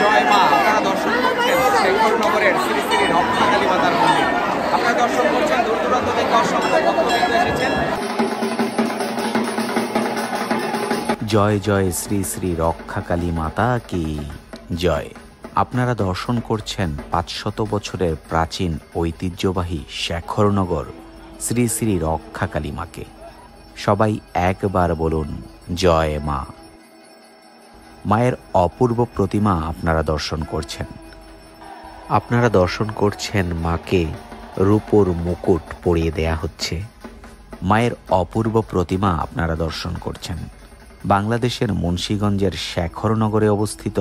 জয় মা। আপনারা দর্শন করছেন শেখরনগরের শ্রী শ্রী রক্ষাকালী মাতার মন্দির। আপনারা দর্শন করছেন, দূর দূরান্ত থেকে অসংখ্য ভক্তবৃন্দ এসেছেন। জয় জয় শ্রী শ্রী রক্ষাকালী মাতা কি জয়। আপনারা দর্শন করছেন 500 বছরের প্রাচীন ঐতিহ্যবাহী শেখরনগর শ্রী শ্রী রক্ষাকালী মাকে। সবাই একবার বলুন জয় মা। মায়ের অপূর্ব প্রতিমা আপনারা দর্শন করছেন। আপনারা দর্শন করছেন মাকে রূপোর মুকুট পরিয়ে দেয়া হচ্ছে। মায়ের অপূর্ব প্রতিমা আপনারা দর্শন করছেন। বাংলাদেশের মুন্সিগঞ্জের শেখরনগরে অবস্থিত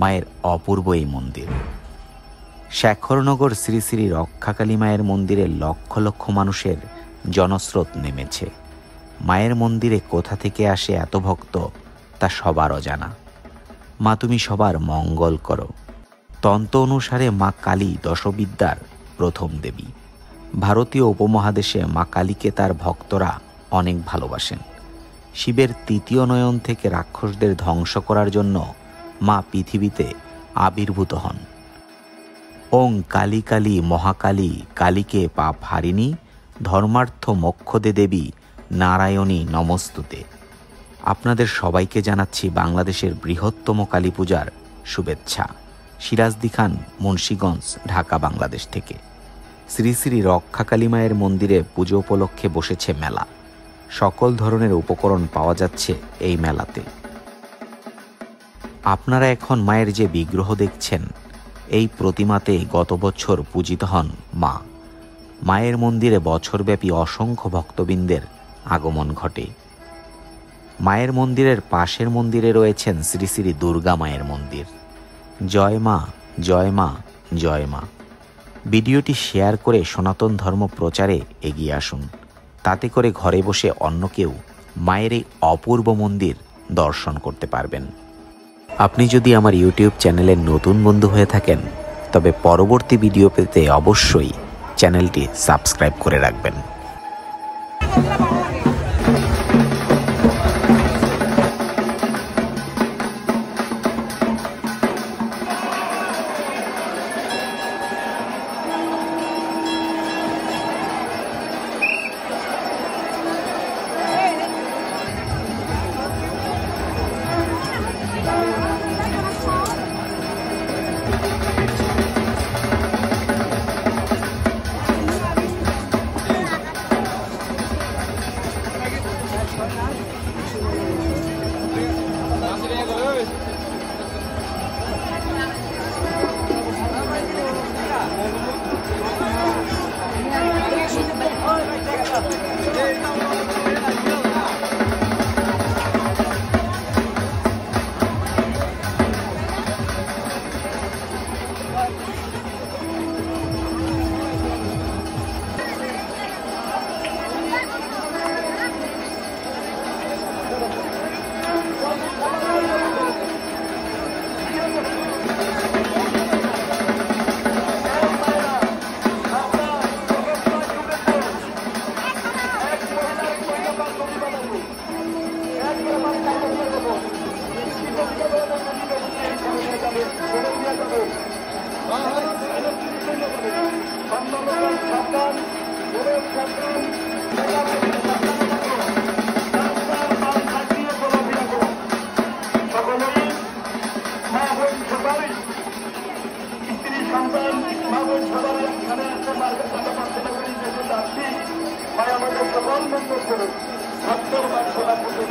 মায়ের অপূর্ব এই মন্দির। শেখরনগর শ্রী শ্রী রক্ষাকালী মায়ের মন্দিরে লক্ষ লক্ষ মানুষের জনস্রোত নেমেছে। মায়ের মন্দিরে কোথা থেকে আসে এত ভক্ত তা সবার অজানা। মা তুমি সবার মঙ্গল করো। তন্ত্র অনুসারে মা কালী দশবিদ্যার প্রথম দেবী। ভারতীয় উপমহাদেশে মা কালীকে তার ভক্তরা অনেক ভালোবাসেন। শিবের তৃতীয় নয়ন থেকে রাক্ষসদের ধ্বংস করার জন্য মা পৃথিবীতে আবির্ভূত হন। ওং কালী কালী মহাকালী কালীকে পাপ হারিণী ধর্মার্থ মোক্ষদে দেবী নারায়ণী নমস্তুতে। আপনাদের সবাইকে জানাচ্ছি বাংলাদেশের বৃহত্তম কালী পূজার শুভেচ্ছা। সিরাজদি খান, মুন্সিগঞ্জ, ঢাকা, বাংলাদেশ থেকে। শ্রী শ্রী রক্ষাকালী মায়ের মন্দিরে পুজো উপলক্ষে বসেছে মেলা। সকল ধরনের উপকরণ পাওয়া যাচ্ছে এই মেলাতে। আপনারা এখন মায়ের যে বিগ্রহ দেখছেন, এই প্রতিমাতে গত বছর পূজিত হন মা। মায়ের মন্দিরে বছরব্যাপী অসংখ্য ভক্তবৃন্দের আগমন ঘটে। মায়ের মন্দিরের পাশের মন্দিরে রয়েছেন শ্রী শ্রী দুর্গা মায়ের মন্দির। জয় মা, জয় মা, জয় মা। ভিডিওটি শেয়ার করে সনাতন ধর্ম প্রচারে এগিয়ে আসুন। তাতে করে ঘরে বসে অন্য কেউ মায়ের এই অপূর্ব মন্দির দর্শন করতে পারবেন। আপনি যদি আমার ইউটিউব চ্যানেলের নতুন বন্ধু হয়ে থাকেন, তবে পরবর্তী ভিডিও পেতে অবশ্যই চ্যানেলটি সাবস্ক্রাইব করে রাখবেন। আমাদের সকল মন্দির করে ভক্তর বাসনা পুজো